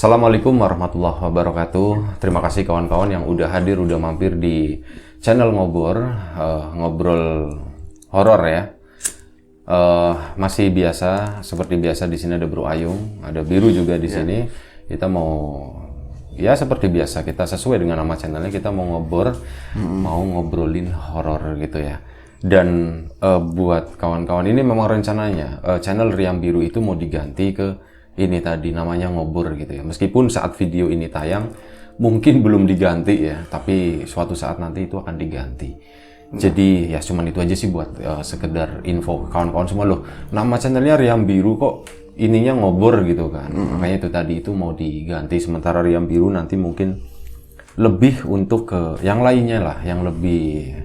Assalamualaikum warahmatullahi wabarakatuh. Terima kasih kawan-kawan yang udah hadir, udah mampir di channel ngobrol horor ya. Masih biasa, seperti biasa di sini ada Bro Ayung, ada Biru juga di sini. Kita mau ya seperti biasa, kita sesuai dengan nama channelnya, kita mau mau ngobrolin horor gitu ya. Dan buat kawan-kawan ini memang rencananya channel Riam Biru itu mau diganti ke ini tadi namanya ngobor gitu ya. Meskipun saat video ini tayang mungkin belum diganti ya, tapi suatu saat nanti itu akan diganti. Jadi ya cuman itu aja sih buat sekedar info kawan-kawan semua loh. Nama channelnya Riam Biru kok ininya ngobor gitu kan. Makanya itu tadi itu mau diganti, sementara Riam Biru nanti mungkin lebih untuk ke yang lainnya lah, yang lebih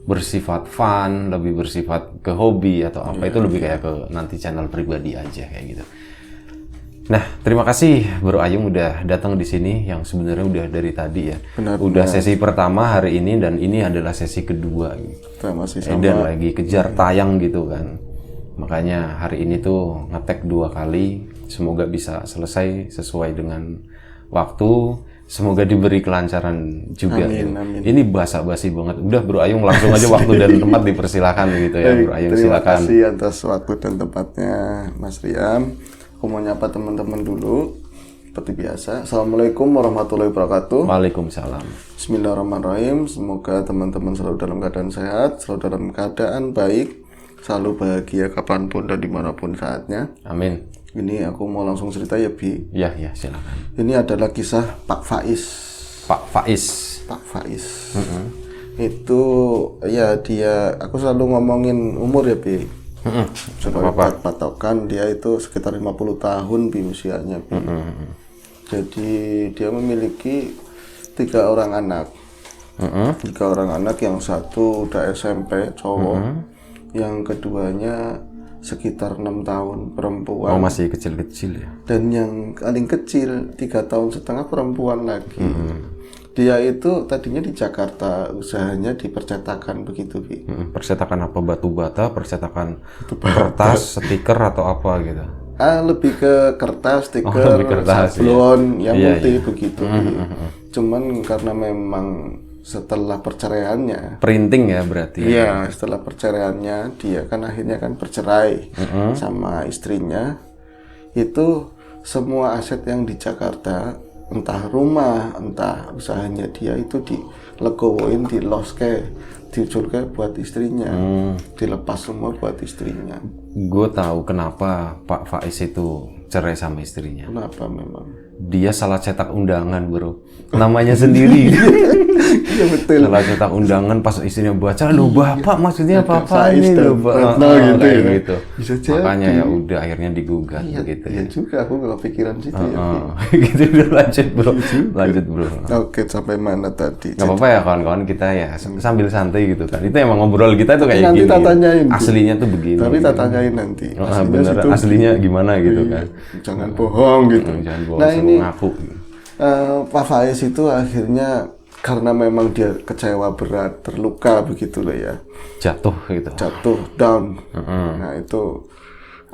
bersifat fun, lebih bersifat ke hobi atau apa itu lebih kayak ke nanti channel pribadi aja kayak gitu. Nah, terima kasih Bro Ayung udah datang di sini yang sebenarnya udah dari tadi ya. Udah sesi pertama hari ini dan ini adalah sesi kedua gitu. Masih sama. Dan lagi kejar tayang gitu kan. Makanya hari ini tuh ngetek 2 kali. Semoga bisa selesai sesuai dengan waktu. Semoga diberi kelancaran juga. Amin. Ini basa-basi banget. Udah Bro Ayung langsung aja waktu dan tempat dipersilakan gitu ya Bro Ayung, silakan. Terima kasih atas waktu dan tempatnya Mas Riam. Aku mau nyapa teman-teman dulu seperti biasa. Assalamualaikum warahmatullahi wabarakatuh. Waalaikumsalam. Bismillahirrahmanirrahim. Semoga teman-teman selalu dalam keadaan sehat, selalu dalam keadaan baik, selalu bahagia kapanpun dan dimanapun saatnya. Amin. Ini aku mau langsung cerita ya Bi. Ya silakan. Ini adalah kisah Pak Faiz. Pak Faiz. Itu ya aku selalu ngomongin umur ya Bi. Sebagai patokan dia itu sekitar 50 tahun Bi usianya Bi. Jadi dia memiliki 3 orang anak. 3 orang anak, yang satu udah SMP cowok, yang keduanya sekitar 6 tahun perempuan. Oh, masih kecil-kecil ya. Dan yang paling kecil 3 tahun setengah perempuan lagi. Dia itu tadinya di Jakarta, usahanya di percetakan begitu Bi. Percetakan apa? Batu bata, percetakan kertas, stiker atau apa gitu? Lebih ke kertas, stiker, sablon, yang multi begitu. Cuman karena memang setelah perceraiannya, printing ya berarti. Iya, setelah perceraiannya dia kan akhirnya kan bercerai sama istrinya. Itu semua aset yang di Jakarta, entah rumah, entah usahanya dia itu dilegowoin, diloske, diculke buat istrinya, dilepas semua buat istrinya. Gue tahu kenapa Pak Faiz itu cerai sama istrinya. Kenapa memang? Dia salah cetak undangan Bro, namanya sendiri. Iya betul. Salah cetak undangan, pas istrinya baca, lu bapak maksudnya apa ini lu gitu. Bisa jadi. Makanya ya udah akhirnya digugat gitu. Iya juga, aku nggak kepikiran situ ya. Gitu udah lanjut bro. Oke, sampai mana tadi? Gak apa-apa ya kawan-kawan, kita ya sambil santai gitu kan. Itu emang ngobrol kita tuh kayak nanti gini. Nanti tanyain. Aslinya tuh begini. Tapi tak tanyain nanti. Aslinya gimana gitu kan. Jangan bohong gitu. Jangan bohong, nah ini ngaku. Pak Faiz itu akhirnya karena memang dia kecewa berat, terluka begitu loh ya. Jatuh gitu. Jatuh down. Nah itu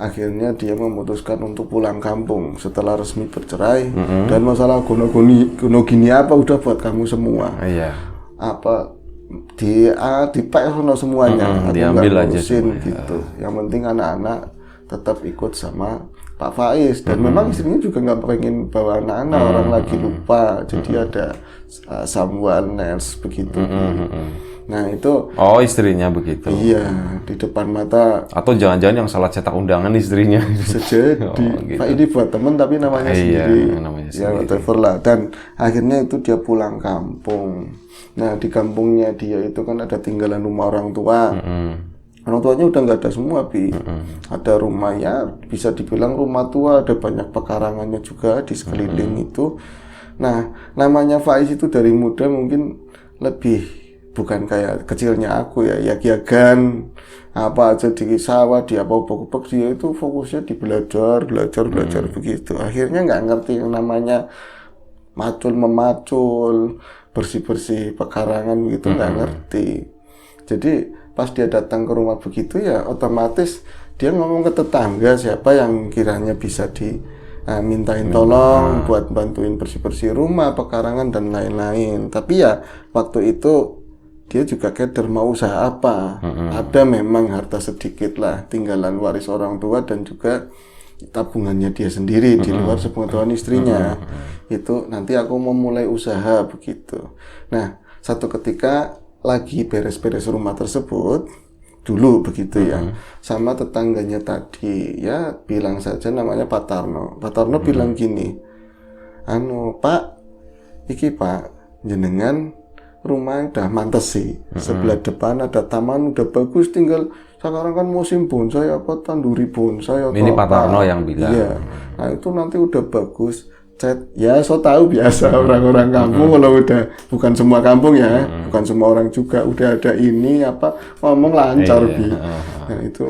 akhirnya dia memutuskan untuk pulang kampung setelah resmi bercerai. Dan masalah gono gini apa udah buat kamu semua. Iya. Apa dipakai semuanya. Diambil aja gitu. Yang penting anak-anak tetap ikut sama Pak Faiz, dan memang istrinya juga nggak pengen bawa anak-anak, orang lagi lupa, jadi ada someone else begitu. Nah itu. Oh, istrinya begitu. Iya, di depan mata. Atau jangan-jangan yang salah cetak undangan istrinya. Bisa jadi. Gitu. Pak ini buat temen tapi namanya sendiri. Namanya ya whatever lah. Dan akhirnya itu dia pulang kampung. Nah di kampungnya dia itu kan ada tinggalan rumah orang tua. Orang tuanya udah nggak ada semua Bi. Ada rumah ya bisa dibilang rumah tua, ada banyak pekarangannya juga di sekeliling itu. Nah namanya Faiz itu dari muda mungkin lebih, bukan kayak kecilnya aku ya yagan apa aja di sawah, di apa-apa, dia itu fokusnya di belajar begitu. Akhirnya nggak ngerti yang namanya macul bersih pekarangan gitu, nggak ngerti. Jadi pas dia datang ke rumah begitu ya otomatis dia ngomong ke tetangga siapa yang kiranya bisa mintain tolong buat bantuin bersih-bersih rumah, pekarangan dan lain-lain. Tapi ya waktu itu dia juga keder mau usaha apa. Ada memang harta sedikit lah, tinggalan waris orang tua dan juga tabungannya dia sendiri di luar sepengetahuan istrinya. Itu nanti aku mau mulai usaha begitu. Nah, satu ketika lagi beres-beres rumah tersebut dulu begitu ya, sama tetangganya tadi ya, bilang saja namanya Pak Tarno. Pak Tarno bilang gini, Pak, iki Pak, jenengan rumah udah mantes sih, sebelah depan ada taman udah bagus, tinggal sekarang kan musim bonsai apa tanduri bonsai. Ini Pak Tarno yang bilang. Iya, nah itu nanti udah bagus. Ya, so tahu biasa orang-orang kampung kalau udah, bukan semua kampung ya, bukan semua orang juga udah ada ini apa ngomong lancar Bi. Nah itu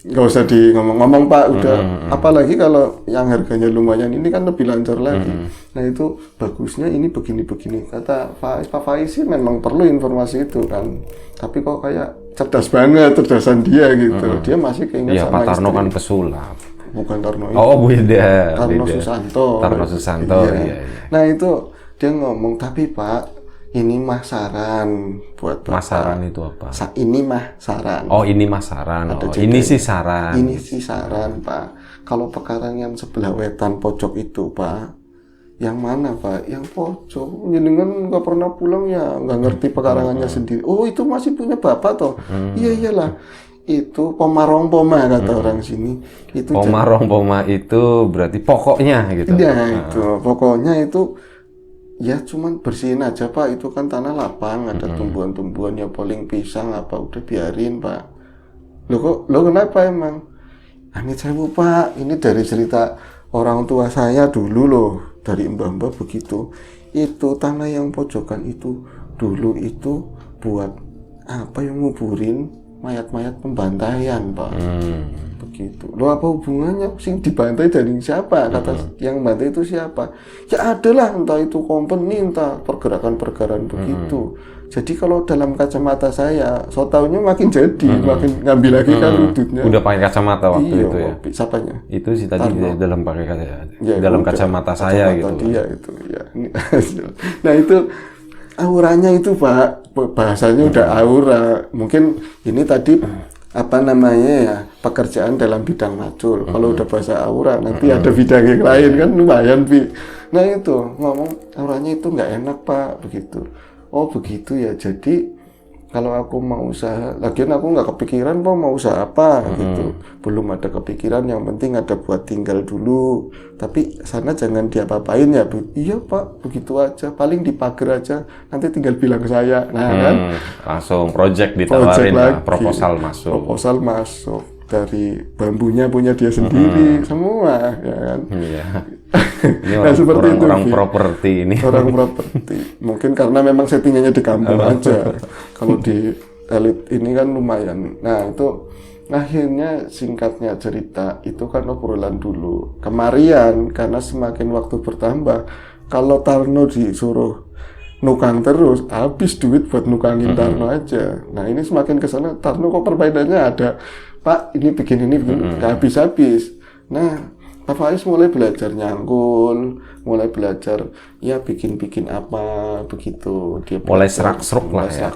nggak usah di ngomong-ngomong Pak, udah apalagi kalau yang harganya lumayan ini kan lebih lancar lagi. Nah itu bagusnya ini begini-begini, kata Pak Faiz sih memang perlu informasi itu kan, tapi kok kayak cerdas banget, cerdasan dia gitu. Dia masih keinget ya, sama Pak Tarno istri. kan pesulap. Bukan Tarno itu. Oh beda. Tarno Susanto. Tarno Susanto. Iya. Nah itu dia ngomong, tapi Pak ini mah saran buat Bapak. Mas saran itu apa? Ini mah saran. Oh ini mas saran. Ada Oh, ini sih saran. Ini sih saran Pak. Kalau pekarangan sebelah wetan pojok itu Pak, yang mana Pak? Yang pojok. Jenengan nggak pernah pulang ya, nggak ngerti pekarangannya sendiri. Oh itu masih punya Bapak toh? Iya iyalah. Itu pomarong poma kata orang sini. Itu pomarong poma itu berarti pokoknya gitu. Ya itu pokoknya itu ya cuman bersihin aja Pak, itu kan tanah lapang, ada tumbuhan-tumbuhan ya, paling pisang apa udah biarin Pak. Lo kenapa emang? Amit sewu Pak, ini dari cerita orang tua saya dulu loh, dari mbah-mbah begitu. Itu tanah yang pojokan itu dulu itu buat apa, yang nguburin mayat-mayat pembantaian Pak. Begitu. Lo apa hubungannya? Sing dibantai dari siapa? Kata yang bantai itu siapa? Ya adalah, entah itu company, entah pergerakan-pergerakan begitu. Jadi kalau dalam kacamata saya, so taunya makin jadi, makin ngambil lagi kan udutnya. Udah pakai kacamata waktu itu ya? Siapanya? Itu sih tadi dalam pakai ya, dalam kacamata saya gitu. Dia itu ya. Nah itu auranya itu Pak, bahasanya udah aura. Mungkin ini tadi apa namanya ya, pekerjaan dalam bidang macul. Kalau udah bahasa aura nanti ada bidang yang lain kan lumayan Bi. Nah itu ngomong auranya itu nggak enak Pak begitu. Oh begitu ya, jadi kalau aku mau usaha, lagian aku nggak kepikiran Pak mau usaha apa gitu. Belum ada kepikiran, yang penting ada buat tinggal dulu. Tapi sana jangan diapa-apain ya Bu. Iya Pak, begitu aja. Paling dipagar aja, nanti tinggal bilang ke saya. Nah kan. Langsung project ditawarin ya, proposal masuk. Proposal masuk. Dari bambunya punya dia sendiri, semua ya kan. Iya. Ini orang properti ini. Orang properti. Mungkin karena memang settingannya di kampung aja. Kalau di elit ini kan lumayan. Nah itu akhirnya singkatnya cerita itu kan obrolan dulu. Kemarian karena semakin waktu bertambah, kalau Tarno disuruh nukang terus, habis duit buat nukangin Tarno aja. Nah ini semakin kesana, Tarno kok permainannya ada, Pak ini bikin ini, gak habis-habis. Nah Pak Faiz mulai belajar nyangkul, mulai belajar ya bikin-bikin apa begitu. Dia mulai serak-seruk lah ya.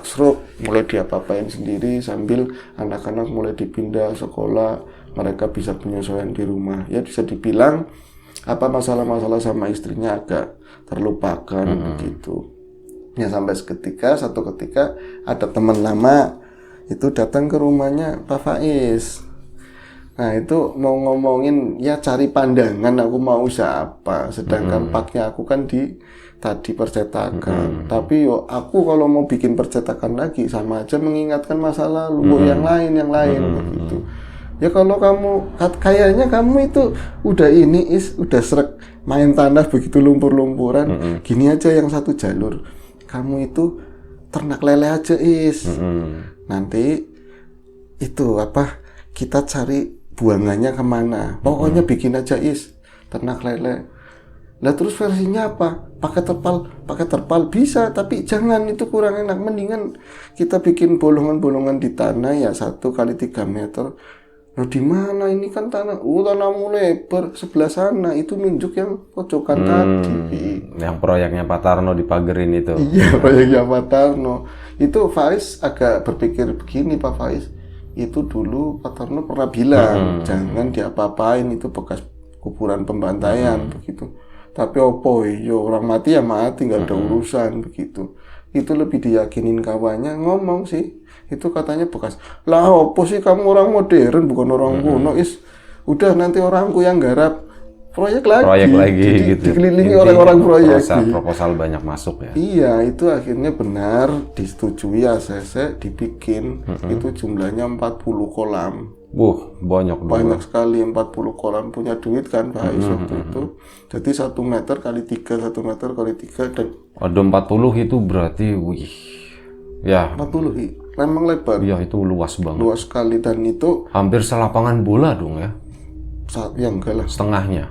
Mulai diapa-apain sendiri sambil anak-anak mulai dipindah sekolah, mereka bisa penyesuaian di rumah. Ya bisa dibilang apa masalah-masalah sama istrinya agak terlupakan begitu. Ya sampai satu ketika ada teman lama itu datang ke rumahnya Pak Faiz. Nah itu mau ngomongin ya cari pandangan aku mau usaha apa, sedangkan paknya aku kan di tadi percetakan. Tapi yo aku kalau mau bikin percetakan lagi sama aja mengingatkan masa lalu yang lain begitu. Ya kalau kamu kayaknya kamu itu udah udah srek main tanah begitu lumpur-lumpuran. Gini aja yang satu jalur. Kamu itu ternak lele aja nanti itu apa kita cari buangannya kemana, pokoknya bikin aja ternak lele. Lah terus versinya apa? Pakai terpal bisa, tapi jangan, itu kurang enak. Mendingan kita bikin bolongan-bolongan di tanah ya 1 x 3 meter. Nah, di mana ini kan tanahmu lebar sebelah sana, itu nunjuk yang pojokan tadi. Yang proyeknya Pak Tarno dipagerin itu. Iya, proyeknya Pak Tarno. Itu Faiz agak berpikir begini, Pak Faiz. Itu dulu Pak Tarno pernah bilang, jangan diapa-apain, itu bekas kuburan pembantaian begitu. Tapi opo yo orang mati ya mati, nggak ada urusan begitu. Itu lebih diyakinin kawannya ngomong sih. Itu katanya bekas. Lah opo sih kamu orang modern bukan orang kuno, udah nanti orangku yang garap proyek lagi. Jadi gitu. Dikelilingi orang-orang proyek. Proposal banyak masuk ya. Iya, itu akhirnya benar disetujui ACC dibikin. Itu jumlahnya 40 kolam. Banyak Sekali 40 kolam, punya duit kan Pak Ais waktu itu. Jadi 1 meter kali 3, 1 meter kali 3 dan ada 40 itu berarti ya 40 memang lebar. Iya, itu luas banget. Luas sekali dan itu hampir selapangan bola dong ya. Yang enggak lah. Setengahnya.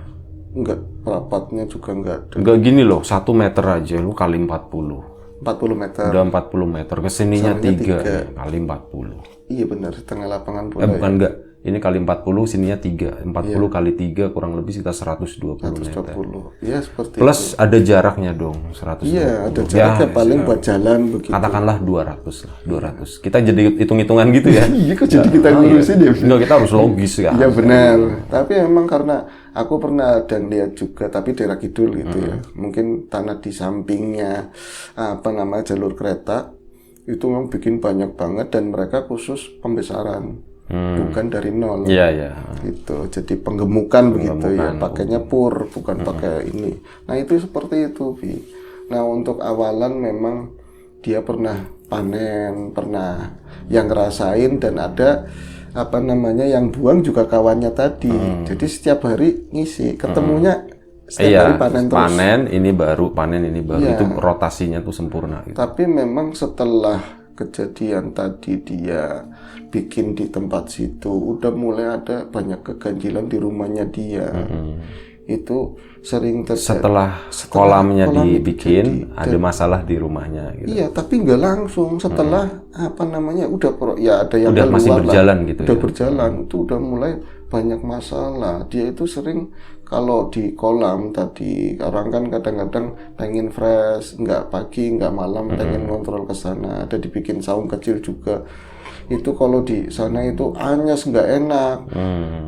Enggak, rapatnya juga enggak ada. Enggak gini loh, 1 meter aja lu kali 40. 40 meter. Udah 40 meter, kesininya 3 kali 40. Iya benar, setengah lapangan bola. Bukan enggak, ini kali 40, sininya 3. 40 kali 3 kurang lebih sekitar 120 meter. Iya seperti plus itu. Ada jaraknya dong, 120. Iya, ada jaraknya paling buat jalan begitu. Katakanlah 200 lah, 200. Kita jadi hitung-hitungan gitu ya. Iya, kok jadi kita ngurusin ya? Enggak, kita harus logis ya. Iya benar. Tapi emang karena aku pernah ada lihat juga, tapi daerah kidul gitu ya. Mungkin tanah di sampingnya jalur kereta itu memang bikin banyak banget dan mereka khusus pembesaran. Bukan dari nol. Iya. Gitu. Jadi penggemukan begitu ya. Pakainya pur, bukan pakai ini. Nah, itu seperti itu, Bi. Nah, untuk awalan memang dia pernah panen, pernah yang ngerasain dan ada yang buang juga kawannya tadi. Jadi setiap hari ngisi, ketemunya setiap hari panen terus. Panen ini baru, itu rotasinya tuh sempurna gitu. Tapi memang setelah kejadian tadi dia bikin di tempat situ, udah mulai ada banyak keganjilan di rumahnya dia. Itu sering terjadi. Setelah kolamnya dibikin, ada masalah di rumahnya gitu. Iya, tapi nggak langsung. Setelah ada yang udah masih berjalan lah. gitu. Udah berjalan, itu udah mulai banyak masalah. Dia itu sering kalau di kolam tadi, orang kan kadang-kadang pengen fresh, nggak pagi, nggak malam, pengen ngontrol ke sana. Ada dibikin saung kecil juga. Itu kalau di sana itu anyes, nggak enak.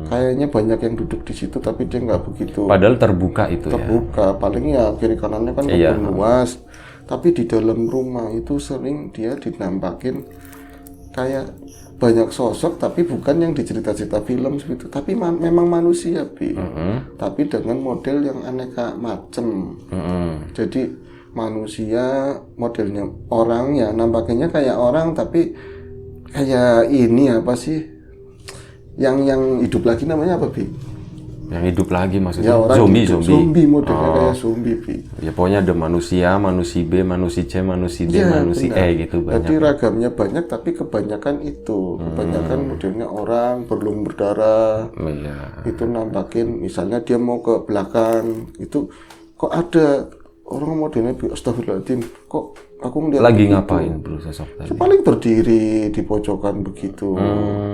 Kayaknya banyak yang duduk di situ, tapi dia nggak begitu. Padahal terbuka itu terbuka. Paling ya kiri kanannya kan kebun luas. Tapi di dalam rumah itu sering dia dinampakin kayak banyak sosok, tapi bukan yang di cerita-cerita film seperti itu. Tapi memang manusia, Bi. Tapi dengan model yang aneka macem. Jadi manusia modelnya orang ya, nampaknya kayak orang, tapi kayak ini apa sih? Yang hidup lagi namanya apa, Bi? Yang hidup lagi maksudnya? Ya, zombie. Zombie modelnya kayak zombie, Bi. Ya pokoknya ada manusia, manusia B, manusia C, manusia D, manusia E gitu banyak. Jadi ragamnya banyak, tapi kebanyakan itu. Kebanyakan modelnya orang berlumur berdarah. Itu nampakin, misalnya dia mau ke belakang, itu kok ada orang modelnya, astagfirullahaladzim, kok aku ngeliat lagi begitu. Ngapain bro sosok tadi? Paling berdiri di pojokan begitu,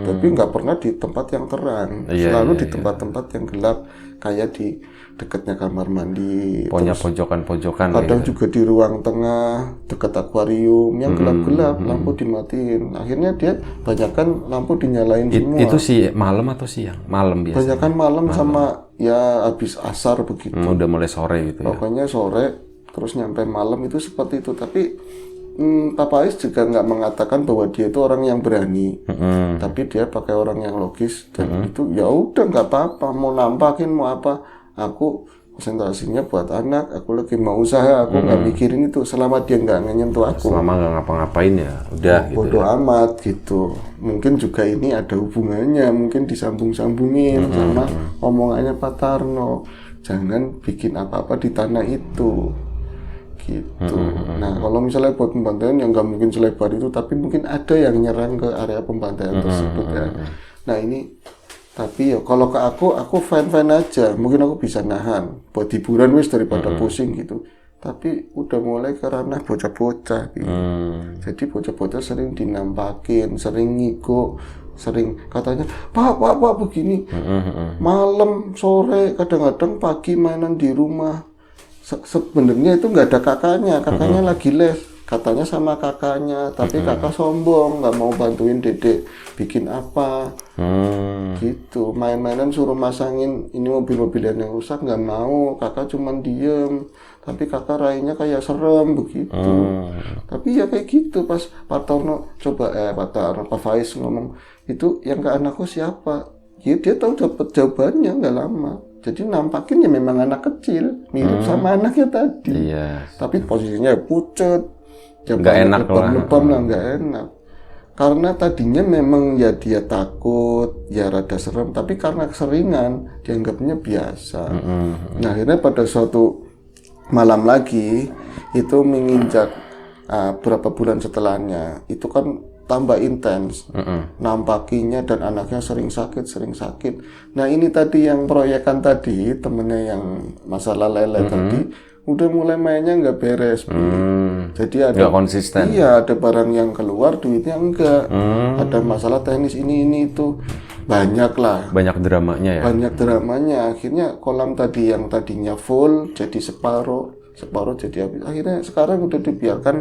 tapi nggak pernah di tempat yang terang, selalu di tempat-tempat yang gelap, kayak di dekatnya kamar mandi. Pokoknya pojokan-pojokan. Kadang juga di ruang tengah dekat akuarium yang gelap-gelap, lampu dimatiin. Akhirnya dia banyakkan lampu dinyalain semua. Itu sih malam atau siang? Malam biasanya. Banyakan malam sama ya habis asar begitu. Udah mulai sore gitu ya. Pokoknya sore terus nyampe malam itu seperti itu. Tapi Papa Ais juga nggak mengatakan bahwa dia itu orang yang berani, tapi dia pakai orang yang logis dan itu ya udah nggak apa-apa, mau nampakin mau apa, aku konsentrasinya buat anak, aku lagi mau usaha, aku nggak mikirin itu, selama dia nggak nyentuh aku, selama nggak ngapa-ngapain ya udah gitu. Bodoh amat gitu. Mungkin juga ini ada hubungannya, mungkin disambung-sambungin sama omongannya Pak Tarno, jangan bikin apa-apa di tanah itu. Gitu. Nah, kalau misalnya buat pembantaian yang nggak mungkin selebar itu, tapi mungkin ada yang nyerang ke area pembantaian tersebut ya. Nah ini, tapi ya kalau ke aku fine-fine aja. Mungkin aku bisa nahan buat hiburan wis daripada pusing gitu. Tapi udah mulai ke ranah bocah-bocah gitu. Jadi bocah-bocah sering dinampakin, sering ngikut, sering katanya, Pak begini, malam, sore, kadang-kadang pagi mainan di rumah. Sebenarnya itu nggak ada kakaknya lagi les, katanya sama kakaknya, tapi kakak sombong, nggak mau bantuin dedek bikin apa, gitu. Main-mainan suruh masangin ini mobil-mobilan yang rusak, nggak mau, kakak cuman diem, tapi kakak raihnya kayak serem begitu. Tapi ya kayak gitu, pas Pak Tarno Pak Faiz ngomong, itu yang ke anakku siapa? Ya dia tahu dapat jawabannya nggak lama. Jadi nampakin ya memang anak kecil, mirip sama anaknya tadi. Iya. Tapi posisinya pucet, nggak enak lebam lah, nggak enak. Karena tadinya memang ya dia takut, ya rada serem, tapi karena keseringan dianggapnya biasa. Nah akhirnya pada suatu malam lagi itu menginjak berapa bulan setelahnya, itu kan tambah intens, nampakinya dan anaknya sering sakit. Nah ini tadi yang proyekan tadi, temennya yang masalah lele tadi, udah mulai mainnya nggak beres. Jadi ada nggak konsisten. Iya, ada barang yang keluar, duitnya enggak. Ada masalah teknis ini itu, banyak lah. Banyak dramanya ya. Banyak dramanya. Akhirnya kolam tadi yang tadinya full jadi separuh jadi habis. Akhirnya sekarang udah dibiarkan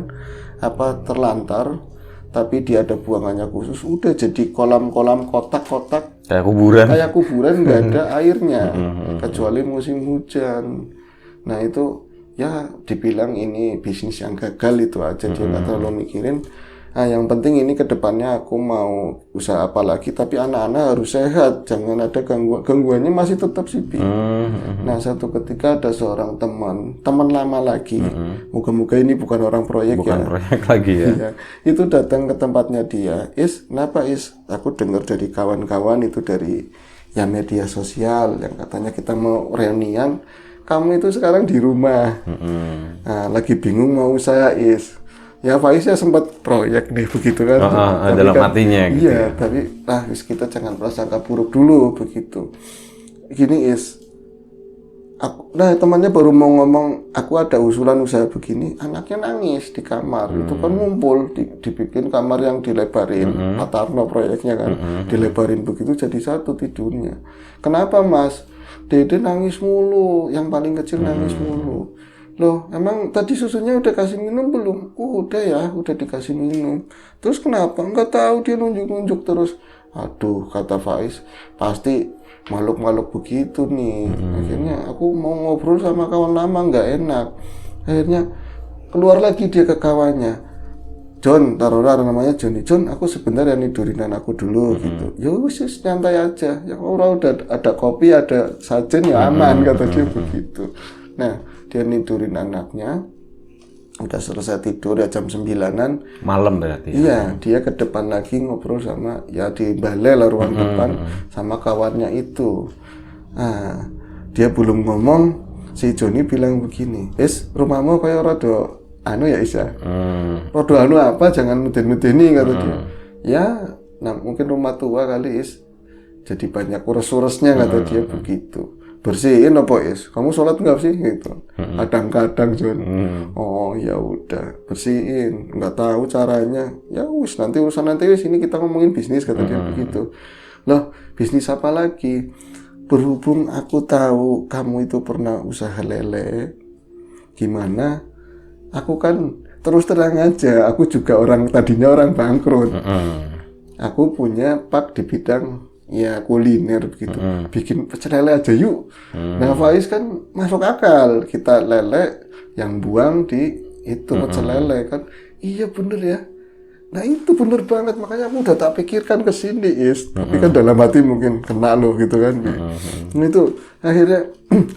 terlantar. Tapi dia ada buangannya khusus, udah jadi kolam-kolam kotak-kotak kayak kuburan nggak ada airnya kecuali musim hujan. Nah itu ya dibilang ini bisnis yang gagal itu aja, dia nggak terlalu mikirin. Nah yang penting ini kedepannya aku mau usaha apa lagi, tapi anak-anak harus sehat, jangan ada gangguannya masih tetap sih Bi. Nah satu ketika ada seorang teman lama lagi, moga-moga ini bukan orang proyek proyek lagi ya. Iya, itu datang ke tempatnya dia, kenapa aku dengar dari kawan-kawan itu dari ya media sosial yang katanya kita mau reunian, kamu itu sekarang di rumah, nah, lagi bingung mau usaha ya Faiz ya sempat proyek nih begitu kan, dalam hatinya gitu. Iya, tapi kita jangan prasangka buruk dulu begitu. Gini temannya baru mau ngomong, aku ada usulan usaha begini, anaknya nangis di kamar. Itu kan ngumpul, dibikin kamar yang dilebarin, Pak Tarno proyeknya kan, dilebarin begitu jadi satu tidurnya. Kenapa Mas? Dede nangis mulu, yang paling kecil nangis mulu. Loh, emang tadi susunya udah kasih minum belum? Udah ya, udah dikasih minum. Terus kenapa? Nggak tahu, dia nunjuk-nunjuk terus. Aduh, kata Faiz, pasti makhluk-makhluk begitu nih. Akhirnya aku mau ngobrol sama kawan lama, nggak enak. Akhirnya keluar lagi dia ke kawannya. John, taruhlah namanya Johnny. John, aku sebentar ya nidurin anakku dulu gitu. Ya wis nyantai aja. Ya orang udah ada kopi, ada sajen ya aman, kata dia begitu. Nah, dia nidurin anaknya, udah selesai tidur ya jam 9-an. Malam berarti ya? Iya, dia ke depan lagi ngobrol sama, ya di balai lah ruang depan, sama kawannya itu. Nah, dia belum ngomong, si Joni bilang begini, rumahmu kayak rada ya Isa? Rada apa, jangan meden-medeni, kata dia. Ya, nah mungkin rumah tua kali jadi banyak urus-urusnya, kata dia begitu. Bersihin apa kamu sholat nggak sih gitu, kadang-kadang John. Oh ya udah bersihin, nggak tahu caranya, ya nanti urusan ini kita ngomongin bisnis, kata dia begitu. Loh, bisnis apa lagi? Berhubung aku tahu kamu itu pernah usaha lele, gimana, aku kan terus terang aja, aku juga tadinya orang bangkrut. Aku punya pak di bidang ya kuliner begitu, bikin pecel lele aja yuk. Nah Faiz kan masuk akal, kita lele yang buang di itu pecel lele kan, iya bener ya. Nah itu bener banget, makanya aku udah tak pikirkan ke sini tapi kan dalam hati mungkin kena loh gitu kan. Nah itu akhirnya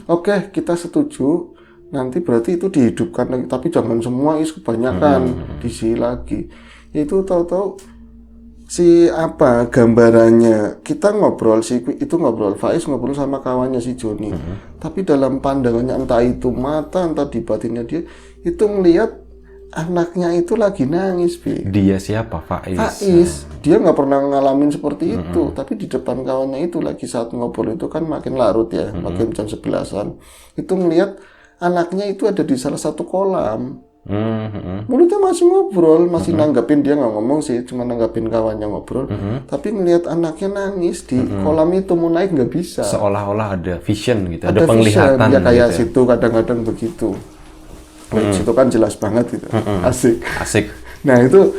oke, kita setuju, nanti berarti itu dihidupkan lagi, tapi jangan semua kebanyakan diisi lagi. Itu tahu-tahu gambarannya kita ngobrol Faiz ngobrol sama kawannya si Joni, tapi dalam pandangannya entah itu mata entah di batinnya dia itu melihat anaknya itu lagi nangis. Dia siapa? Faiz, dia nggak pernah ngalamin seperti itu, tapi di depan kawannya itu lagi saat ngobrol itu kan makin larut ya, makin jam 11-an, itu melihat anaknya itu ada di salah satu kolam. Mulutnya masih ngobrol, masih nanggapin, dia nggak ngomong sih, cuma nanggapin kawannya ngobrol. Tapi ngelihat anaknya nangis di kolam itu mau naik nggak bisa. Seolah-olah ada vision gitu, ada penglihatan vision. Ya kayak gitu. situ kadang-kadang begitu. Situ kan jelas banget gitu, asik. Nah itu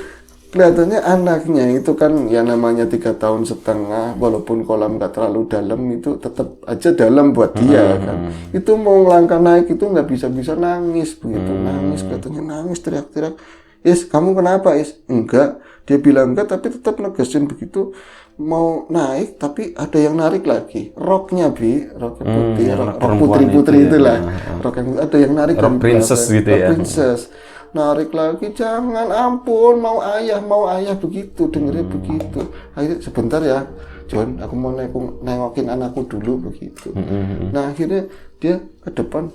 kelihatannya anaknya itu kan ya namanya 3 tahun setengah, walaupun kolam nggak terlalu dalam itu tetap aja dalam buat dia kan. Itu mau ngelangkah naik itu nggak bisa nangis begitu, nangis katanya nangis teriak-teriak. Is, kamu kenapa Is? Enggak, dia bilang enggak tapi tetap negesin begitu mau naik tapi ada yang narik lagi. Roknya roknya putih, rok putri-putri itulah. Rok yang ada yang narik rok princess gitu ya. Princess. Narik lagi, jangan, ampun, mau ayah begitu, dengernya begitu. Akhirnya sebentar ya John, aku mau nengokin anakku dulu begitu. Nah akhirnya dia ke depan,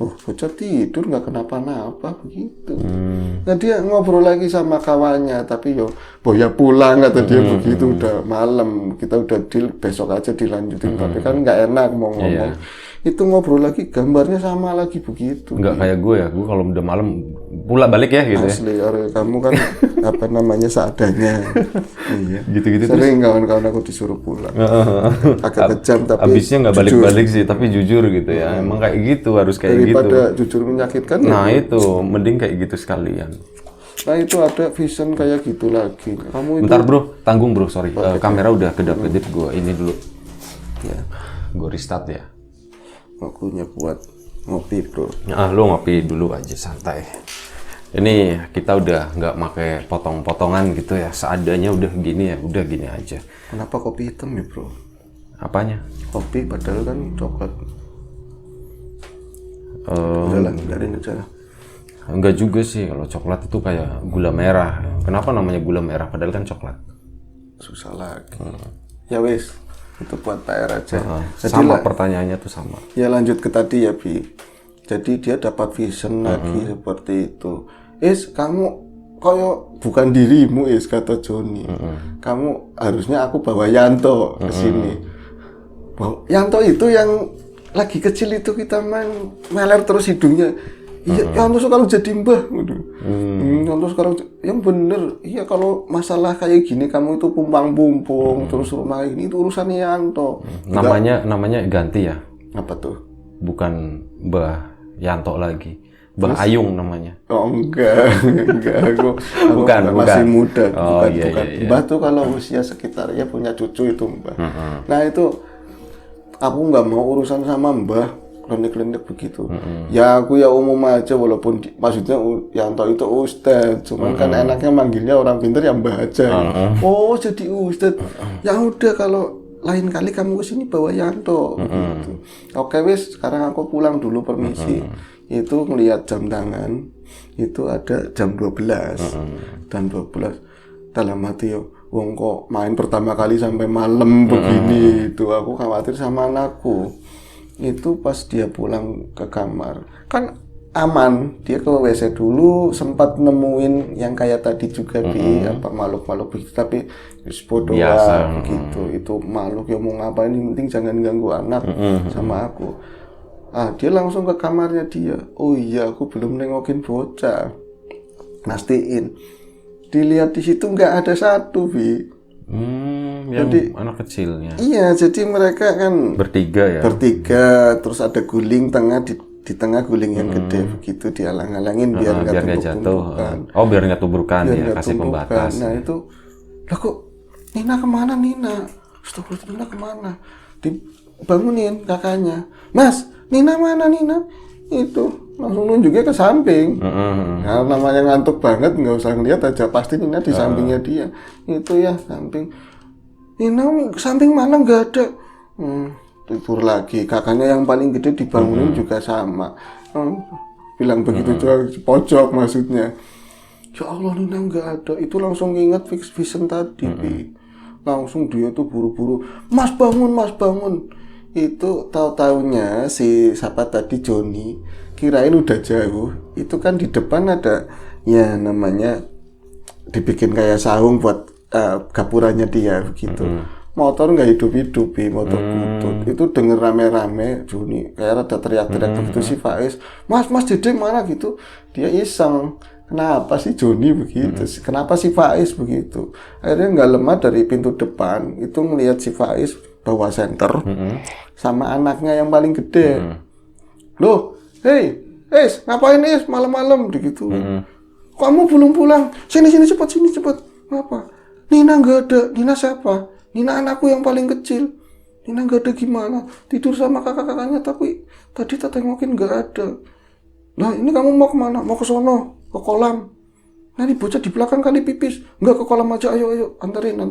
bocah tidur nggak kenapa-napa begitu. Nah dia ngobrol lagi sama kawannya, tapi boya pulang kata dia begitu, udah malam, kita udah deal besok aja dilanjutin, tapi kan nggak enak mau ngomong. Itu ngobrol lagi, gambarnya sama lagi begitu. Nggak kayak gue ya, gue kalau udah malam pulang balik ya gitu. Asli, kamu kan apa namanya seadanya. Iya. Gitu-gitu. Sering kawan-kawan aku disuruh pulang. Agak kejam tapi. Abisnya nggak balik-balik sih, tapi jujur gitu ya. Emang kayak gitu, harus kayak gitu. Daripada jujur menyakitkan. Nah itu, mending kayak gitu sekalian. Nah itu ada vision kayak gitu lagi. Kamu bentar bro, tanggung bro, sorry. Kamera udah kedap-kedip gue ini dulu. Ya. Gue restart ya. Waktunya buat ngopi bro. Lu ngopi dulu aja santai. Ini kita udah nggak pakai potong-potongan gitu ya, seadanya udah gini ya, udah gini aja. Kenapa kopi hitam ya bro? Apanya? Kopi padahal kan coklat. Udahlah, biarin aja. Enggak juga sih, kalau coklat itu kayak gula merah. Kenapa namanya gula merah padahal kan coklat? Susah lagi. Ya wis. Itu buat PR aja. Sama pertanyaannya tuh sama. Ya lanjut ke tadi ya Bi. Jadi dia dapat vision lagi seperti itu. Is, kamu koyo bukan dirimu Is, kata Joni. Kamu harusnya aku bawa Yanto ke sini. Yanto itu yang lagi kecil itu kita main meler terus hidungnya. Iya, Yanto sekarang jadi mbah. Yanto sekarang yang bener. Iya, kalau masalah kayak gini kamu itu pumpang-pumpung terus rumah ini itu urusannya Yanto. Namanya ganti ya? Apa tuh? Bukan Mbah Yanto lagi. Mbah Ayung namanya. Oh enggak. Aku masih muda. Bukan. Iya. Mbah tuh kalau usia sekitar ya punya cucu itu Mbah. Nah itu aku nggak mau urusan sama Mbah. Klinik-klinik begitu. Ya aku ya umum aja walaupun maksudnya Yanto itu ustadz, cuman kan enaknya manggilnya orang pintar yang Mbah aja. Oh jadi ustadz. Ya udah kalau lain kali kamu kesini bawa Yanto. Gitu. Oke wis, sekarang aku pulang dulu permisi. Itu ngelihat jam tangan itu ada jam 12 dan 12 dalam hati wong kok main pertama kali sampai malam begini itu aku khawatir sama anakku. Itu pas dia pulang ke kamar kan aman, dia ke WC dulu sempat nemuin yang kayak tadi juga apa makhluk-makhluk begitu tapi bodoh begitu. Itu makhluk yang mau ngapain yang penting jangan ganggu anak sama aku. Dia langsung ke kamarnya dia. Oh iya, aku belum nengokin bocah. Mastiin dilihat di situ nggak ada satu Bi. Jadi anak kecilnya. Iya, jadi mereka kan bertiga ya. Terus ada guling tengah di tengah guling yang gede begitu dihalang-halangin biar nggak jatuh. Oh, biar nggak tumbukan ya, kasih pembatas. Nah itu, lah kok Nina kemana Nina? Astagfirullah, Nina kemana? Dibangunin kakaknya. Mas, Nina mana Nina? Itu langsung nunjuknya ke samping. Nah, namanya ngantuk banget nggak usah ngeliat aja pasti Nina di sampingnya dia. Itu ya samping. Nina samping mana nggak ada. Tidur lagi. Kakaknya yang paling gede dibangunin juga sama. Bilang begitu juga pojok maksudnya. Ya Allah Nina nggak ada. Itu langsung ingat vision tadi. Langsung dia tuh buru-buru. Mas bangun. Itu tahu-taunya si siapa tadi Joni kirain udah jauh. Itu kan di depan ada ya namanya dibikin kayak saung buat gapurannya dia begitu. motor nggak hidup-hidup, motor butut. Itu denger rame-rame Joni kayak ada teriak-teriak begitu si Faiz, mas Dede mana gitu, dia iseng. Kenapa sih Joni begitu? Kenapa si Faiz begitu? Akhirnya nggak lemah dari pintu depan itu ngelihat si Faiz bawa senter sama anaknya yang paling gede. Loh, hey, ngapain malam-malam begitu? Kamu belum pulang? Sini cepat. Apa? Nina nggak ada. Nina siapa? Nina anakku yang paling kecil. Nina nggak ada gimana? Tidur sama kakak-kakaknya, tapi tadi tak tengokin nggak ada. Nah, ini kamu mau kemana? Mau ke sono, ke kolam. Nah, ini bocah di belakang kali pipis. Nggak, ke kolam aja, ayo, anterin.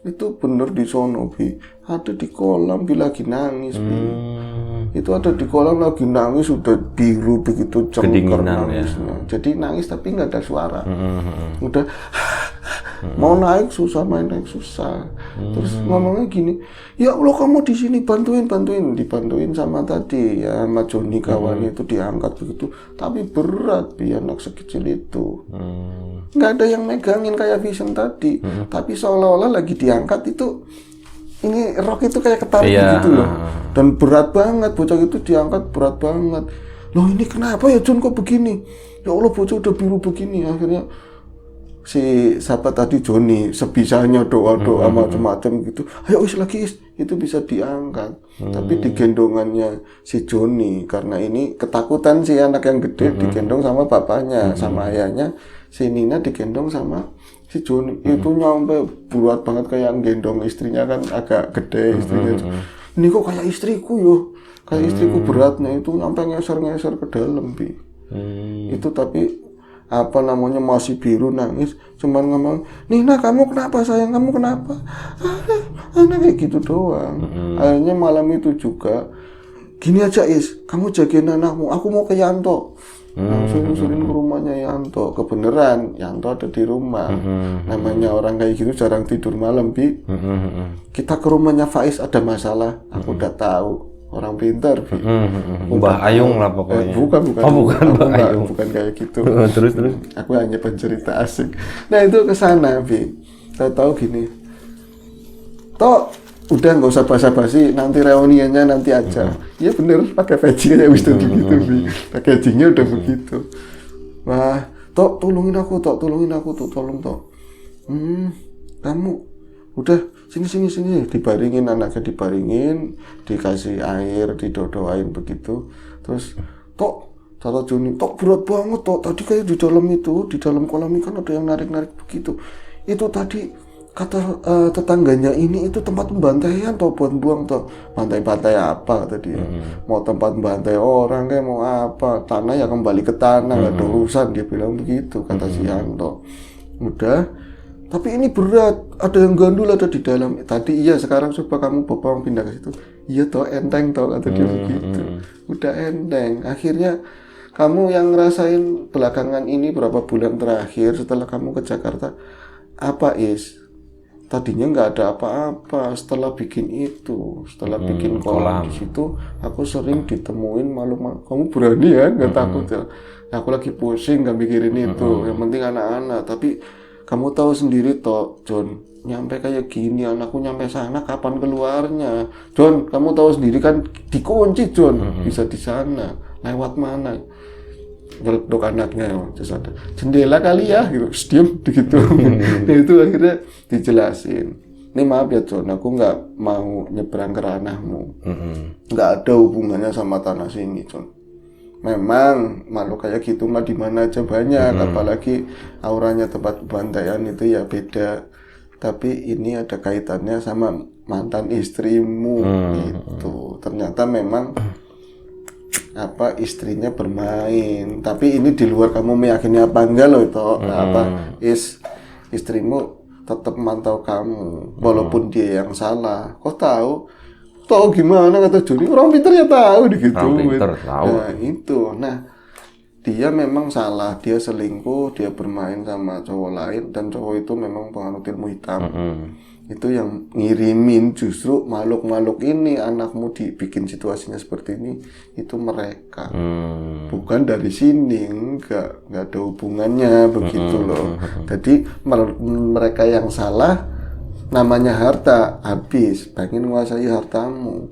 Itu bener di sono, Bi. Ada di kolam, Bi, lagi nangis, Bi. Itu ada di kolam lagi nangis, udah biru begitu cengker nangisnya. Ya. Jadi nangis tapi nggak ada suara. Udah mau naik susah, main naik susah. Terus ngomongnya gini, ya Allah kamu di sini dibantuin sama tadi ya sama Joni kawan itu diangkat begitu. Tapi berat Bi anak sekecil itu. Nggak ada yang megangin kayak Vision tadi. Tapi seolah-olah lagi diangkat itu. Ini rok itu kayak ketarik gitu loh. Dan berat banget, bocah itu diangkat berat banget. Loh ini kenapa ya John kok begini? Ya Allah bocah udah biru begini. Akhirnya si sahabat tadi Joni sebisanya doa-doa macam-macam gitu. Ayo lagi itu bisa diangkat. Tapi digendongannya si Joni karena ini ketakutan si anak yang gede digendong sama bapaknya, sama ayahnya. Si Nina digendong sama si Joni. Itu nyampe berat banget kayak gendong istrinya kan agak gede istrinya. Ini kok kayak istriku yo. Kayak istriku beratnya itu nyampe ngeser ke dalam Bi. Itu tapi apa namanya masih biru nangis cuman ngomong Nina kamu kenapa sayang kamu kenapa kayak gitu doang. Akhirnya malam itu juga gini aja kamu jagain anakmu aku mau ke Yanto. Langsung nyusulin ke rumahnya Yanto. Kebeneran Yanto ada di rumah. Namanya orang kayak gitu jarang tidur malam Bi. Kita ke rumahnya Faiz ada masalah aku udah tahu. Orang pintar, Mbah Ayung lah pokoknya. Bukan. Mbah Ayung. Bukan kayak gitu. Terus. Aku hanya pencerita asik. Nah itu kesana, Bi. Tahu gini. Udah nggak usah basa-basi. Nanti reuniannya nanti aja. Iya bener. Pakai peci kayak wisdom gitu, Bi. Packagingnya udah begitu. Wah, tolongin aku, tolong. Kamu udah sini dibaringin anaknya dikasih air didodoain begitu terus kata Joni berat banget tadi kayak di dalam kolam ikan ada yang narik begitu itu tadi kata tetangganya ini itu tempat pembantaian buat buang bantai apa kata dia mau tempat bantai orang kayak mau apa tanah ya kembali ke tanah nggak ada urusan dia bilang begitu kata si Yanto. Udah tapi ini berat, ada yang gandul ada di dalam. Tadi iya, sekarang coba kamu bawa pindah ke situ. Iya enteng kata dia begitu. Udah enteng. Akhirnya kamu yang ngerasain belakangan ini berapa bulan terakhir setelah kamu ke Jakarta, apa tadinya nggak ada apa-apa setelah bikin bikin kolam di situ, aku sering ditemuin malu-malu. Kamu berani ya, nggak takut ya? Nah, aku lagi pusing nggak mikirin itu. Yang penting anak-anak. Tapi kamu tahu sendiri John, nyampe kayak gini anakku nyampe sana kapan keluarnya? John, kamu tahu sendiri kan dikunci John, bisa di sana. Lewat mana? Ngeledok anaknya, terus ada jendela kali ya, gitu. Diam begitu. Nah itu akhirnya dijelasin. Ini maaf ya John, aku nggak mau nyebrang ke ranahmu. Nggak ada hubungannya sama tanah sini John. Memang makhluk kayak gitu mah di mana aja banyak, apalagi auranya tempat pembantaian itu ya beda. Tapi ini ada kaitannya sama mantan istrimu itu. Ternyata memang istrinya bermain. Tapi ini di luar kamu meyakini apa enggak loh itu. Istrimu tetap memantau kamu walaupun dia yang salah. Kok tahu gimana kata Joni, orang pintar ya tahu gitu. Orang pintar tahu. Nah itu, dia memang salah, dia selingkuh, dia bermain sama cowok lain dan cowok itu memang penganut ilmu hitam. Itu yang ngirimin justru makhluk-makhluk ini anakmu dibikin situasinya seperti ini itu mereka. Bukan dari sini, enggak ada hubungannya begitu loh. Jadi mereka yang salah namanya harta habis, pengen menguasai hartamu.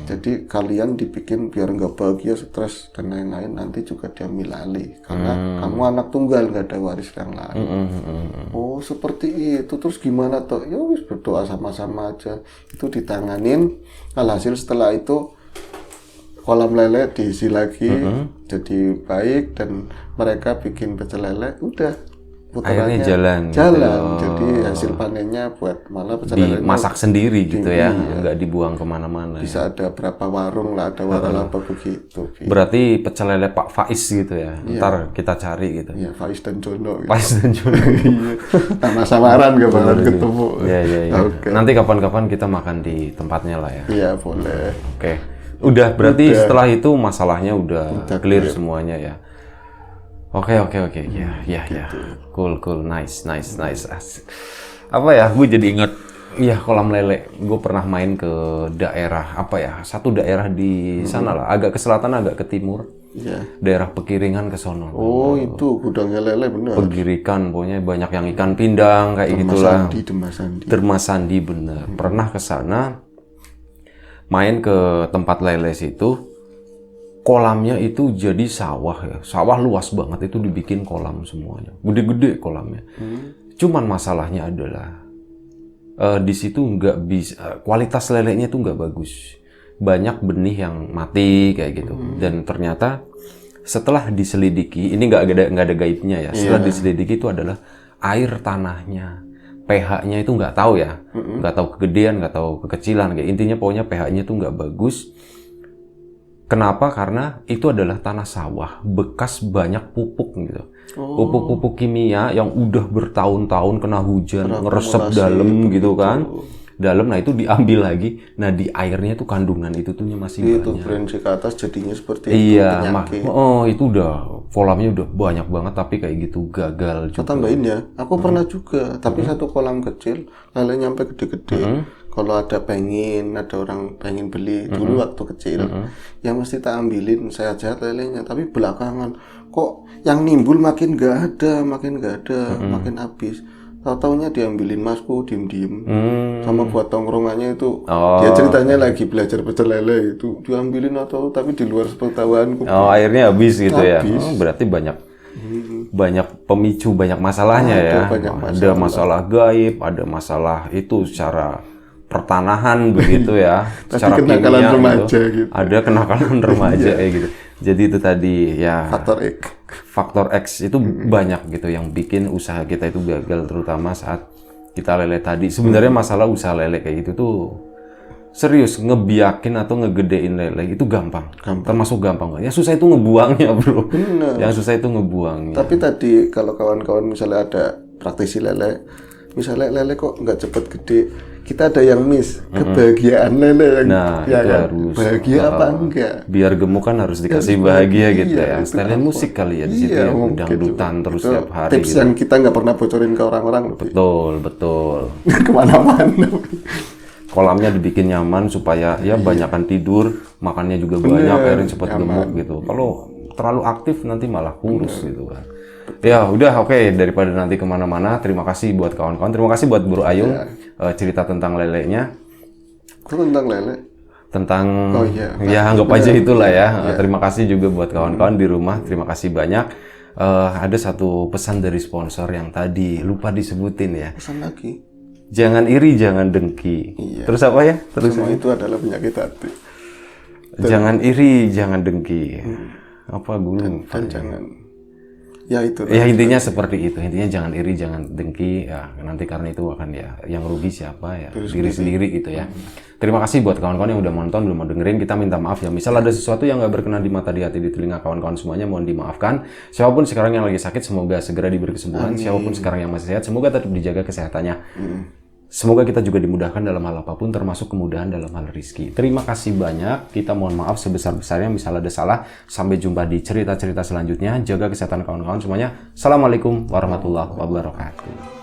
Jadi kalian dibikin biar nggak bahagia, stres dan lain-lain, nanti juga diambil alih karena kamu anak tunggal, nggak ada waris yang lain. Oh seperti itu, terus gimana toh? Ya wis berdoa sama-sama aja, itu ditanganin. Alhasil setelah itu kolam lele diisi lagi, jadi baik, dan mereka bikin pecel lele, udah akhirnya jalan gitu. Gitu. Jadi hasil panennya buat malah pecel lele dimasak sendiri gitu ya, nggak dibuang kemana-mana. Bisa ada berapa warung lah, ada warung apa begitu. Berarti pecel lele Pak Faiz gitu ya, ntar kita cari gitu. Iya, Faiz dan Jono. Gitu. Faiz dan Jono. Nama samaran gak bakal ketemu. Iya. Okay. Nanti kapan-kapan kita makan di tempatnya lah ya. Iya boleh. Oke. Udah berarti setelah itu masalahnya udah clear semuanya ya. Oke. Ya. Cool. Nice. Apa ya? Gue jadi inget. Iya, kolam lele. Gue pernah main ke daerah apa ya? Satu daerah di sana lah. Agak ke selatan, agak ke timur. Iya. Daerah Pekiringan ke sono. Oh, itu gudangnya lele bener. Pegirikan, pokoknya banyak yang ikan pindang kayak gitulah. Dermas Sandi bener. Pernah ke sana. Main ke tempat lele situ. Kolamnya itu jadi sawah ya, sawah luas banget, itu dibikin kolam semuanya, gede-gede kolamnya. Cuman masalahnya adalah di situ nggak bisa, kualitas lelenya itu nggak bagus, banyak benih yang mati kayak gitu. Dan ternyata setelah diselidiki, ini nggak ada gaibnya ya, setelah diselidiki itu adalah air tanahnya, pH-nya itu nggak tahu ya, nggak tahu kegedean, nggak tahu kekecilan, kayak intinya pokoknya pH-nya itu nggak bagus. Kenapa? Karena itu adalah tanah sawah bekas banyak pupuk gitu. Pupuk-pupuk kimia yang udah bertahun-tahun kena hujan, ngeresep dalam gitu kan. Dalam, nah itu diambil lagi. Nah di airnya tuh kandungan itu tuh masih banyak. Itu branch ke atas jadinya seperti iya, itu. Itu udah kolamnya udah banyak banget, tapi kayak gitu gagal juga. Tambahin ya, aku pernah juga, tapi satu kolam kecil, lele nyampe gede-gede. Kalau ada orang pengen beli dulu waktu kecil, ya mesti tak ambilin sehat-sehat lelenya. Tapi belakangan kok yang nimbul makin gak ada, makin makin habis. Tahu-taunya diambilin masku diem-diem, sama buat tongkrongannya itu. Dia ceritanya lagi belajar pecel lele itu diambilin atau tapi di luar sepengetahuanku. Akhirnya habis gitu ya. Berarti banyak pemicu, banyak masalahnya ya. Ada masalah gaib, ada masalah itu secara pertanahan begitu ya, secara kenakalan kimia remaja gitu. Ada kenakalan remaja kayak gitu. Jadi itu tadi ya faktor X itu banyak gitu yang bikin usaha kita itu gagal, terutama saat kita lele tadi. Sebenarnya masalah usaha lele kayak gitu tuh serius, ngebiakin atau ngegedein lele itu gampang. Termasuk gampang. Yang susah itu ngebuangnya, bro. Bener. Yang susah itu ngebuangnya. Tapi tadi kalau kawan-kawan misalnya ada praktisi lele, misalnya lele kok nggak cepet gede, kita ada yang miss kebahagiaan lele yang itu kan? harus bahagia apa enggak? Biar gemuk kan harus dikasih bahagia gitu ya. Setelin musik kali ya di situ ya, dangdutan terus tiap hari. Tips yang kita nggak pernah bocorin ke orang-orang. Betul. Kemana-mana. Kolamnya dibikin nyaman supaya ya banyakan tidur, makannya juga banyak, akhirnya cepat gemuk gitu. Kalau terlalu aktif nanti malah kurus gitu kan. Ya udah, oke. Daripada nanti kemana-mana, terima kasih buat kawan-kawan, terima kasih buat Bro Ayung cerita tentang lelenya. Tentang lele? Tentang ya anggap aja itulah ya. Terima kasih juga buat kawan-kawan di rumah, terima kasih banyak. Ada satu pesan dari sponsor yang tadi lupa disebutin ya. Pesan lagi. Jangan iri, jangan dengki. Terus apa ya? Terus semua itu adalah penyakit hati. Jangan iri, jangan dengki. Apa gue? Dan jangan. Ya itu. Ya intinya seperti itu. Intinya jangan iri, jangan dengki. Ya nanti karena itu akan ya yang rugi siapa ya? Diri sendiri gitu ya. Terima kasih buat kawan-kawan yang udah nonton, belum mau dengerin. Kita minta maaf ya. Misal ada sesuatu yang nggak berkenan di mata, di hati, di telinga kawan-kawan semuanya, mohon dimaafkan. Siapapun sekarang yang lagi sakit, semoga segera diberi kesembuhan. Siapapun sekarang yang masih sehat, semoga tetap dijaga kesehatannya. Semoga kita juga dimudahkan dalam hal apapun, termasuk kemudahan dalam hal rezeki. Terima kasih banyak. Kita mohon maaf sebesar-besarnya misal ada salah. Sampai jumpa di cerita-cerita selanjutnya. Jaga kesehatan kawan-kawan semuanya. Assalamualaikum warahmatullahi wabarakatuh.